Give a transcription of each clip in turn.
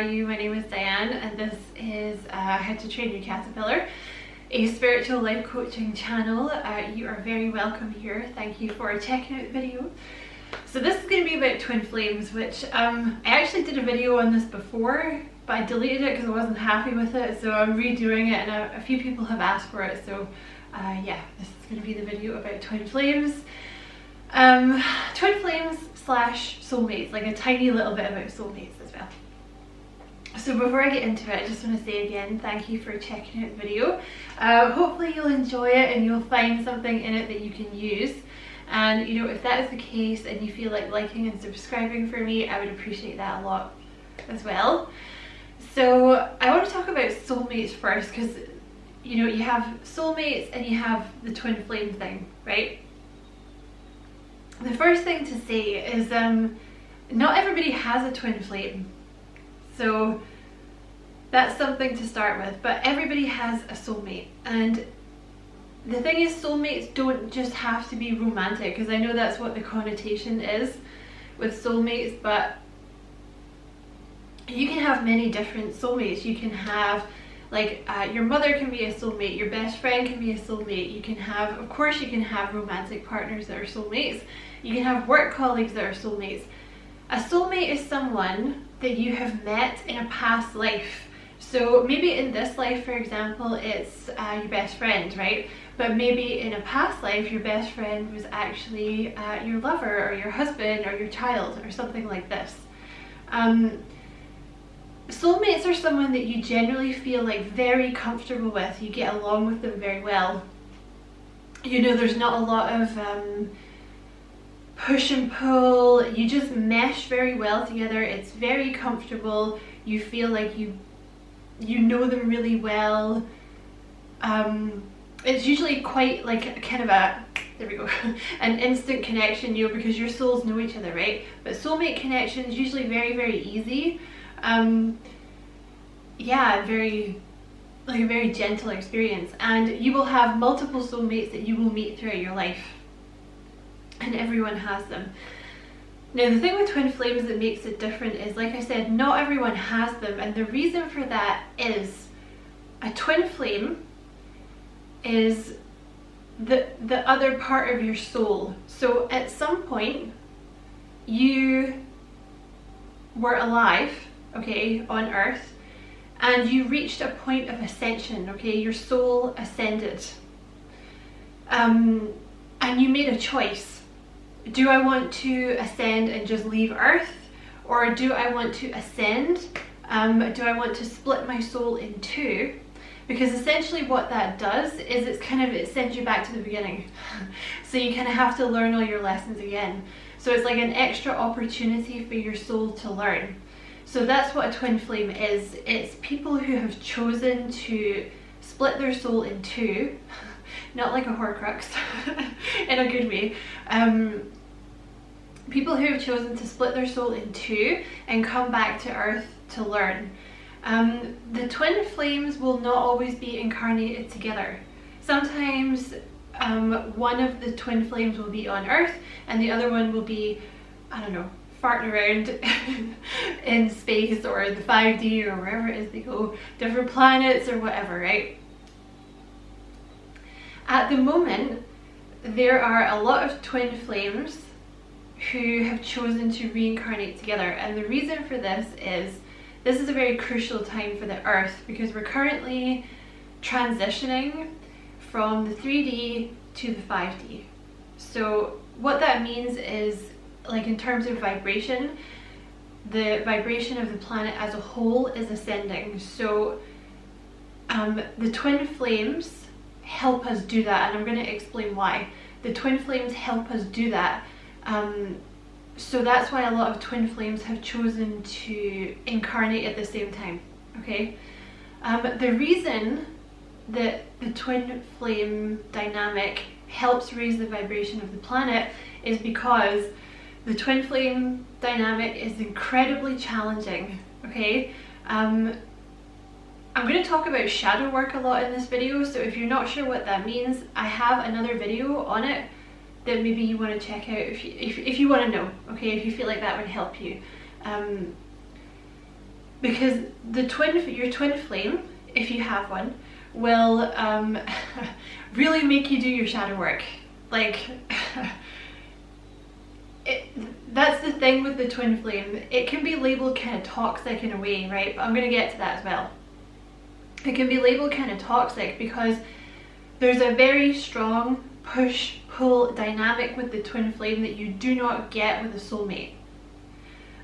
are you? My name is Diane and this is How to Train Your Caterpillar, a spiritual life coaching channel. You are very welcome here. Thank you for checking out the video. So this is going to be about twin flames, which I actually did a video on this before, but I deleted it because I wasn't happy with it, so I'm redoing it, and a few people have asked for it. So yeah, this is going to be the video about twin flames. Twin flames slash soulmates, like a tiny little bit about soulmates as well. So before I get into it, I just want to say again, thank you for checking out the video. Hopefully you'll enjoy it and you'll find something in it that you can use. And you know, if that is the case and you feel like liking and subscribing for me, I would appreciate that a lot as well. So I want to talk about soulmates first, because you know, you have soulmates and you have the twin flame thing, right? The first thing to say is not everybody has a twin flame, so that's something to start with, but everybody has a soulmate. And the thing is, soulmates don't just have to be romantic, because I know that's what the connotation is with soulmates, but you can have many different soulmates. You can have like your mother can be a soulmate, your best friend can be a soulmate. You can have, of course, you can have romantic partners that are soulmates. You can have work colleagues that are soulmates. A soulmate is someone that you have met in a past life. So maybe in this life, for example, it's your best friend, right? But maybe in a past life, your best friend was actually your lover or your husband or your child or something like this. Soulmates are someone that you generally feel like very comfortable with. You get along with them very well. You know, there's not a lot of push and pull. You just mesh very well together. It's very comfortable. You feel like you know them really well. It's usually quite like kind of a, there we go, an instant connection, you know, because your souls know each other, right? But soulmate connection is usually very, very easy. Yeah, like a very gentle experience, and you will have multiple soulmates that you will meet throughout your life, and everyone has them. Now the thing with twin flames that makes it different is, like I said, not everyone has them, and the reason for that is a twin flame is the other part of your soul. So at some point you were alive, okay, on earth, and you reached a point of ascension, okay, your soul ascended, and you made a choice. Do I want to ascend and just leave earth, or do I want to ascend? Do I want to split my soul in two? Because essentially what that does is it sends you back to the beginning. So you kind of have to learn all your lessons again. So it's like an extra opportunity for your soul to learn. So that's what a twin flame is. It's people who have chosen to split their soul in two, not like a Horcrux, in a good way. People who have chosen to split their soul in two and come back to earth to learn. The twin flames will not always be incarnated together. Sometimes one of the twin flames will be on earth and the other one will be, I don't know, farting around in space or the 5D or wherever it is they go, different planets or whatever, right? At the moment, there are a lot of twin flames who have chosen to reincarnate together, and the reason for this is a very crucial time for the earth, because we're currently transitioning from the 3D to the 5D. So what that means is, like in terms of vibration, the vibration of the planet as a whole is ascending. So the twin flames help us do that, and I'm going to explain why. The twin flames help us do that. So that's why a lot of twin flames have chosen to incarnate at the same time, okay? The reason that the twin flame dynamic helps raise the vibration of the planet is because the twin flame dynamic is incredibly challenging, okay? I'm going to talk about shadow work a lot in this video, so if you're not sure what that means, I have another video on it that maybe you want to check out if you, if you want to know, okay, if you feel like that would help you. because your twin flame, if you have one, will really make you do your shadow work. Like, that's the thing with the twin flame. It can be labeled kind of toxic in a way, right? But I'm going to get to that as well. It can be labeled kind of toxic because there's a very strong push-pull dynamic with the twin flame that you do not get with a soulmate.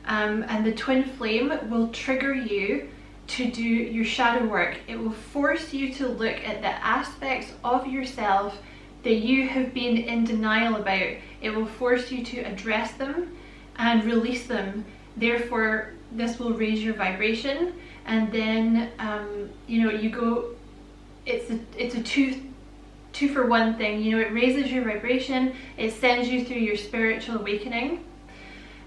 And the twin flame will trigger you to do your shadow work. It will force you to look at the aspects of yourself that you have been in denial about. It will force you to address them and release them. Therefore, this will raise your vibration, and then you know, you go, it's a two for one thing. You know, it raises your vibration, it sends you through your spiritual awakening,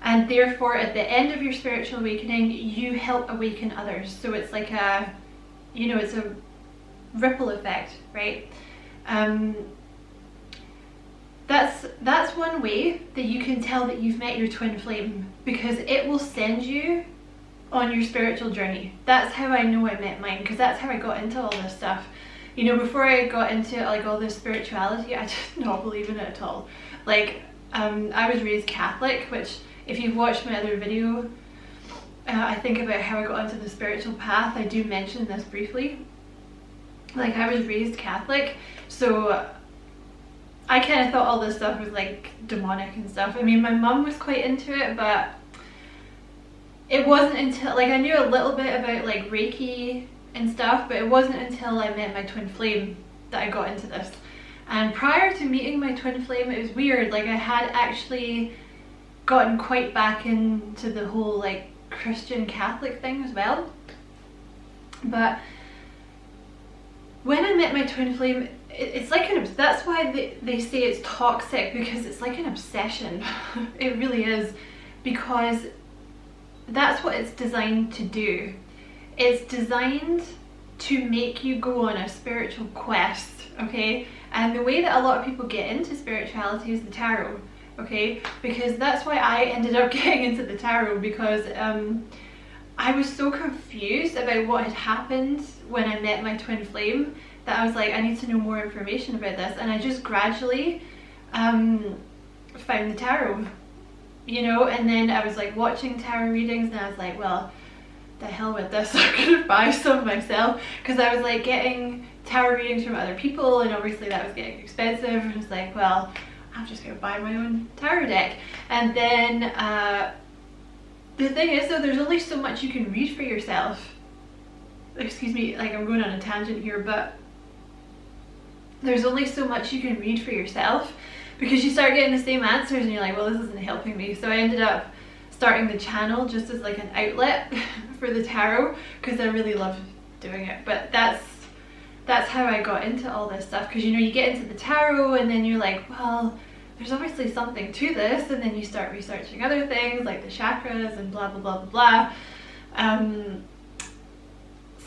and therefore at the end of your spiritual awakening you help awaken others. So it's like a, you know, it's a ripple effect, right? That's one way that you can tell that you've met your twin flame, because it will send you on your spiritual journey. That's how I know I met mine, because that's how I got into all this stuff. You know, before I got into like all this spirituality, I did not believe in it at all. Like, I was raised Catholic, which if you've watched my other video, I think about how I got into the spiritual path, I do mention this briefly. Like, I was raised Catholic, so I kind of thought all this stuff was like demonic and stuff. I mean, my mum was quite into it, but it wasn't until, like, I knew a little bit about like Reiki and stuff, but it wasn't until I met my twin flame that I got into this. And prior to meeting my twin flame, it was weird. Like, I had actually gotten quite back into the whole like Christian Catholic thing as well. But when I met my twin flame, it's like that's why they say it's toxic, because it's like an obsession. It really is, because that's what it's designed to do. It's designed to make you go on a spiritual quest, okay? And the way that a lot of people get into spirituality is the tarot, okay? Because that's why I ended up getting into the tarot, because I was so confused about what had happened when I met my twin flame that I was like, I need to know more information about this. And I just gradually found the tarot, you know, and then I was like watching tarot readings, and I was like, well, the hell with this, I'm gonna buy some myself, because I was like getting tarot readings from other people, and obviously that was getting expensive, and I was like, well, I'm just gonna buy my own tarot deck. And then the thing is though, there's only so much you can read for yourself. Excuse me, like I'm going on a tangent here, but there's only so much you can read for yourself, because you start getting the same answers and you're like, well, this isn't helping me. So I ended up starting the channel just as like an outlet for the tarot, because I really love doing it. But that's how I got into all this stuff, because you know, you get into the tarot and then you're like, well, there's obviously something to this, and then you start researching other things like the chakras and blah blah blah blah blah.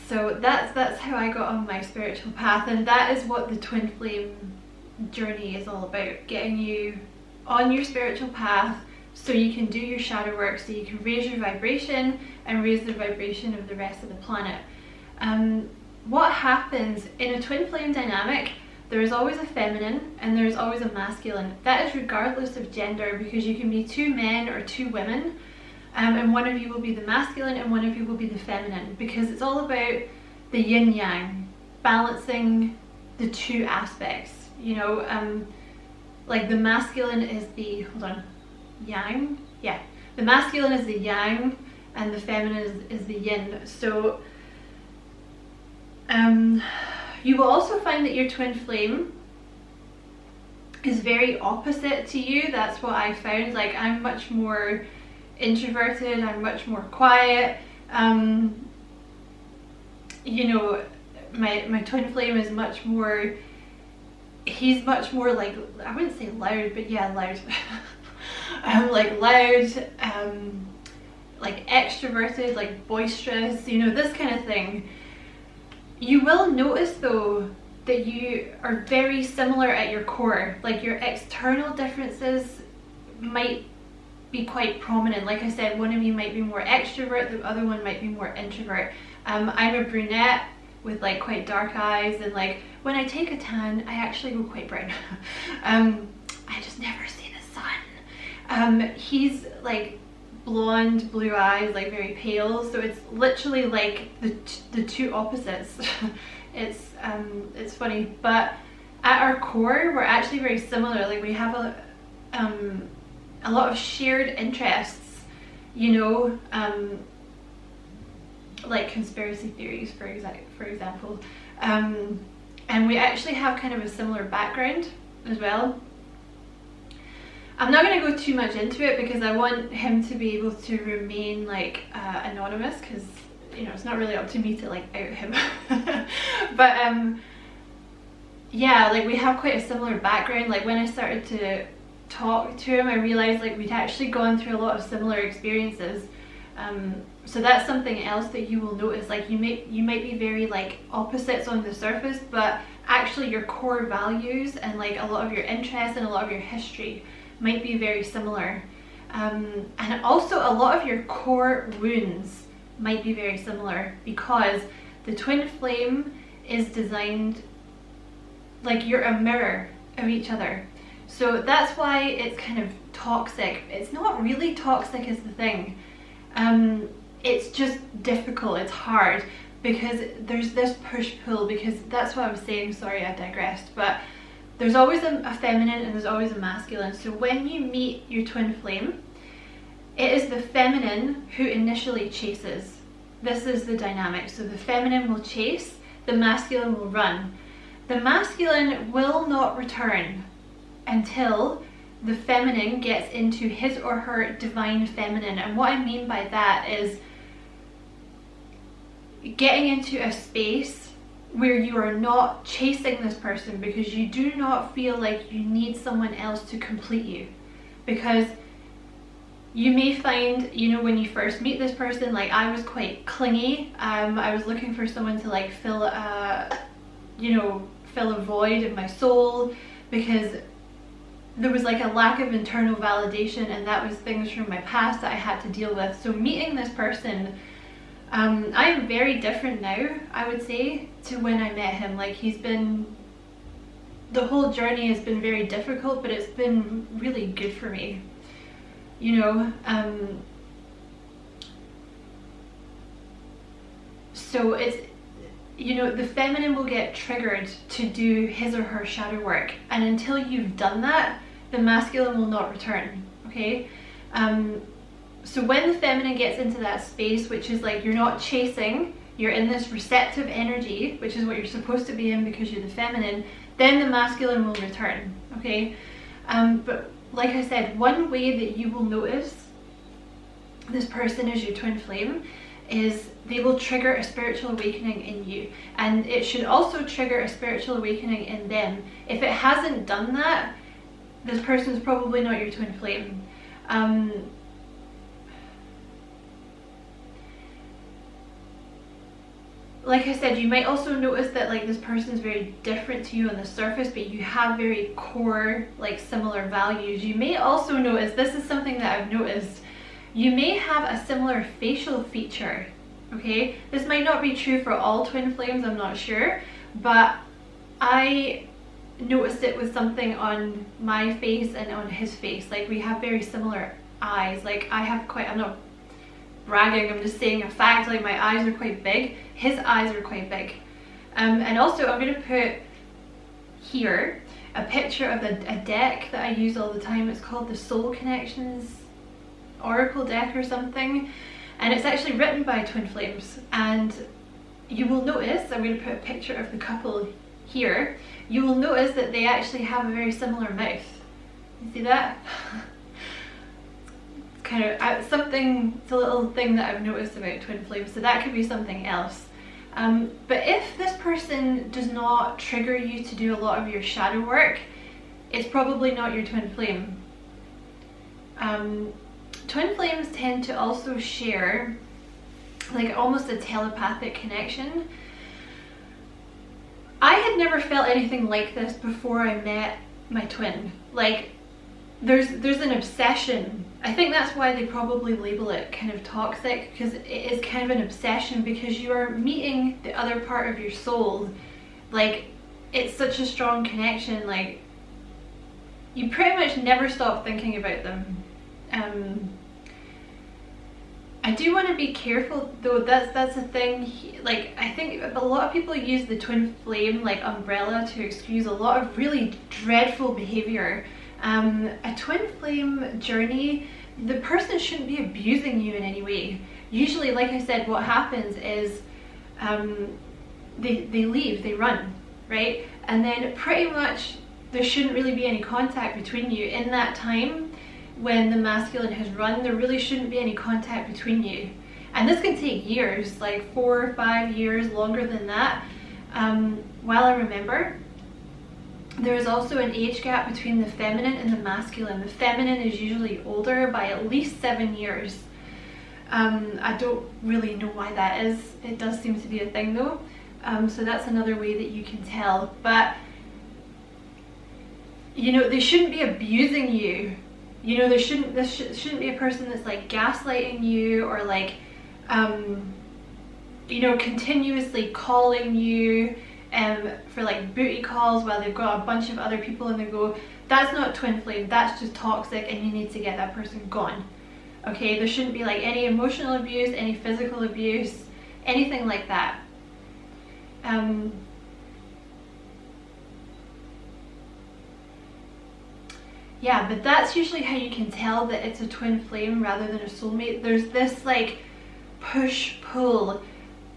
So that's how I got on my spiritual path, and that is what the twin flame journey is all about, getting you on your spiritual path so you can do your shadow work, so you can raise your vibration and raise the vibration of the rest of the planet. What happens in a twin flame dynamic, there is always a feminine and there's always a masculine. That is regardless of gender, because you can be two men or two women, and one of you will be the masculine and one of you will be the feminine, because it's all about the yin yang, balancing the two aspects, you know. Like the masculine is the, hold on, yang, yeah, the masculine is the yang and the feminine is the yin. So you will also find that your twin flame is very opposite to you. That's what I found. Like, I'm much more introverted, I'm much more quiet. You know, my twin flame is much more, he's much more like, I wouldn't say loud, but yeah, loud. Like loud, like extroverted, like boisterous, you know, this kind of thing. You will notice though that you are very similar at your core. Like, your external differences might be quite prominent. Like I said, one of you might be more extrovert, the other one might be more introvert. I'm a brunette with like quite dark eyes, and like when I take a tan, I actually go quite brown. I just never see the sun. He's like blonde, blue eyes, like very pale, so it's literally like the two opposites. It's funny, but at our core, we're actually very similar. Like we have a lot of shared interests, you know, like conspiracy theories, for example, and we actually have kind of a similar background as well. I'm not going to go too much into it because I want him to be able to remain like anonymous, because you know it's not really up to me to like out him. But yeah, like we have quite a similar background. Like when I started to talk to him, I realized like we'd actually gone through a lot of similar experiences. So that's something else that you will notice. Like you might be very like opposites on the surface, but actually your core values and like a lot of your interests and a lot of your history might be very similar. And also a lot of your core wounds might be very similar, because the twin flame is designed like you're a mirror of each other. So that's why it's kind of toxic. It's not really toxic is the thing. It's just difficult, it's hard, because there's this push-pull, because that's what I was saying, sorry I digressed, but there's always a feminine and there's always a masculine. So when you meet your twin flame, it is the feminine who initially chases. This is the dynamic. So the feminine will chase, the masculine will run. The masculine will not return until the feminine gets into his or her divine feminine. And what I mean by that is getting into a space where you are not chasing this person, because you do not feel like you need someone else to complete you. Because you may find, you know, when you first meet this person, like I was quite clingy. I was looking for someone to like fill a void in my soul, because there was like a lack of internal validation, and that was things from my past that I had to deal with. So meeting this person, I am very different now, I would say, to when I met him. Like the whole journey has been very difficult, but it's been really good for me, you know. So it's, you know, the feminine will get triggered to do his or her shadow work, and until you've done that, the masculine will not return, okay? So when the feminine gets into that space, which is like you're not chasing, you're in this receptive energy, which is what you're supposed to be in because you're the feminine, then the masculine will return, okay? But like I said, one way that you will notice this person is your twin flame is they will trigger a spiritual awakening in you, and it should also trigger a spiritual awakening in them. If it hasn't done that, this person is probably not your twin flame. Like I said, you might also notice that like this person is very different to you on the surface, but you have very core, like similar values. You may also notice, this is something that I've noticed, you may have a similar facial feature, okay? This might not be true for all twin flames, I'm not sure, but I noticed it with something on my face and on his face. Like we have very similar eyes. Like I have quite, I'm not bragging, I'm just saying a fact, like my eyes are quite big, his eyes are quite big. And also I'm going to put here a picture of a deck that I use all the time. It's called the Soul Connections Oracle deck or something, and it's actually written by twin flames. And you will notice, I'm going to put a picture of the couple here, you will notice that they actually have a very similar mouth. You see that? Kind of something, it's a little thing that I've noticed about twin flames, so that could be something else. But if this person does not trigger you to do a lot of your shadow work, it's probably not your twin flame. Twin flames tend to also share like almost a telepathic connection. I had never felt anything like this before I met my twin. Like there's an obsession. I think that's why they probably label it kind of toxic, because it is kind of an obsession, because you are meeting the other part of your soul. Like, it's such a strong connection, like you pretty much never stop thinking about them. I do want to be careful though, that's the thing, like I think a lot of people use the twin flame like umbrella to excuse a lot of really dreadful behavior. A twin flame journey, the person shouldn't be abusing you in any way. Usually, like I said, what happens is they leave, they run, right? And then pretty much there shouldn't really be any contact between you. In that time when the masculine has run, there really shouldn't be any contact between you. And this can take years, like 4 or 5 years, longer than that. While I remember, there is also an age gap between the feminine and the masculine. The feminine is usually older by at least 7 years. I don't really know why that is. It does seem to be a thing though. So that's another way that you can tell. But you know, they shouldn't be abusing you. You know, this shouldn't be a person that's like gaslighting you, or like you know, continuously calling you for like booty calls while they've got a bunch of other people in the go. That's not twin flame, that's just toxic, and you need to get that person gone. Okay, there shouldn't be like any emotional abuse, any physical abuse, anything like that. Yeah, but that's usually how you can tell that it's a twin flame rather than a soulmate. There's this like push-pull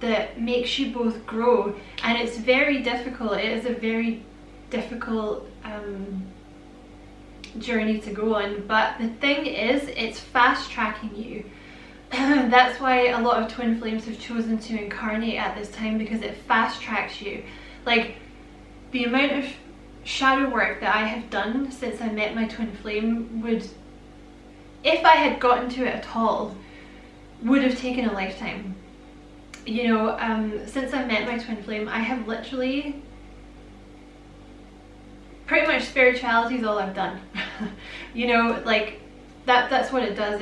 that makes you both grow, and it's very difficult. It is a very difficult journey to go on, but the thing is, it's fast-tracking you. That's why a lot of twin flames have chosen to incarnate at this time, because it fast-tracks you. Like, the amount of shadow work that I have done since I met my twin flame would, if I had gotten to it at all, would have taken a lifetime. You know, since I met my twin flame, I have literally, pretty much spirituality is all I've done. You know, like that's what it does.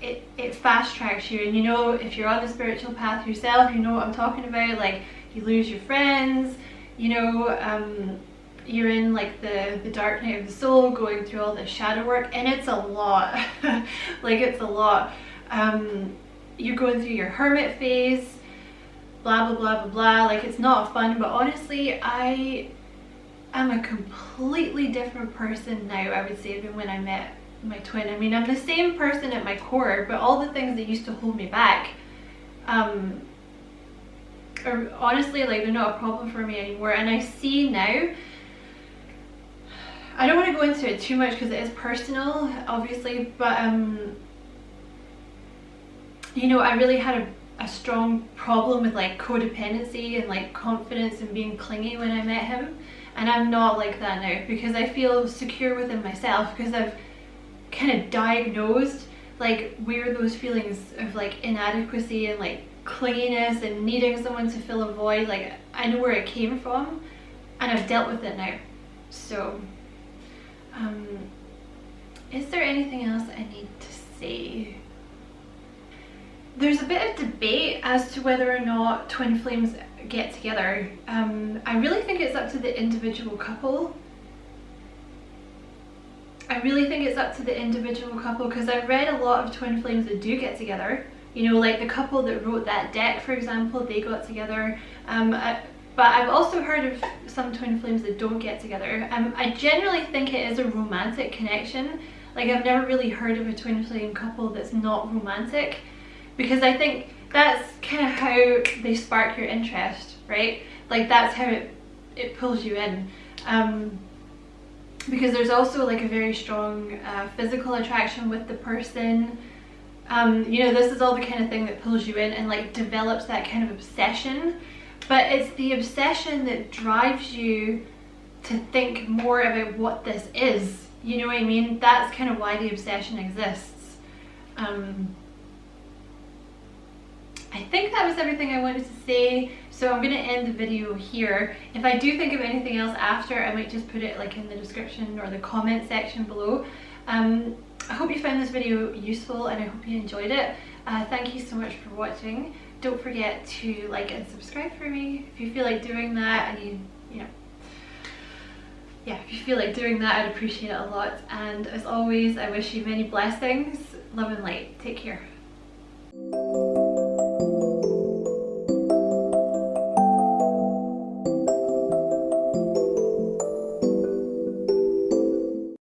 It fast tracks you, and you know, if you're on the spiritual path yourself, you know what I'm talking about. Like, you lose your friends, you know, you're in like the dark night of the soul, going through all this shadow work, and it's a lot. Like, it's a lot. You're going through your hermit phase, blah blah blah blah blah. Like, it's not fun, but honestly, I am a completely different person now, I would say, than when I met my twin. I mean, I'm the same person at my core, but all the things that used to hold me back are honestly, like, they're not a problem for me anymore. And I see now, I don't want to go into it too much because it is personal, obviously, but you know, I really had a strong problem with like codependency and like confidence and being clingy when I met him, and I'm not like that now, because I feel secure within myself, because I've kind of diagnosed like where those feelings of like inadequacy and like clinginess and needing someone to fill a void, like I know where it came from, and I've dealt with it now. So is there anything else I need to say? There's a bit of debate as to whether or not twin flames get together. I really think it's up to the individual couple. I really think it's up to the individual couple, because I've read a lot of twin flames that do get together. You know, like the couple that wrote that deck, for example, they got together. But I've also heard of some twin flames that don't get together. I generally think it is a romantic connection. Like, I've never really heard of a twin flame couple that's not romantic, because I think that's kind of how they spark your interest, right? Like, that's how it pulls you in. Because there's also like a very strong physical attraction with the person. You know, this is all the kind of thing that pulls you in and like develops that kind of obsession. But it's the obsession that drives you to think more about what this is. You know what I mean? That's kind of why the obsession exists. I think that was everything I wanted to say, so I'm going to end the video here. If I do think of anything else after, I might just put it like in the description or the comment section below. I hope you found this video useful and I hope you enjoyed it. Thank you so much for watching. Don't forget to like and subscribe for me if you feel like doing that, and if you feel like doing that, I'd appreciate it a lot. And as always, I wish you many blessings, love and light. Take care.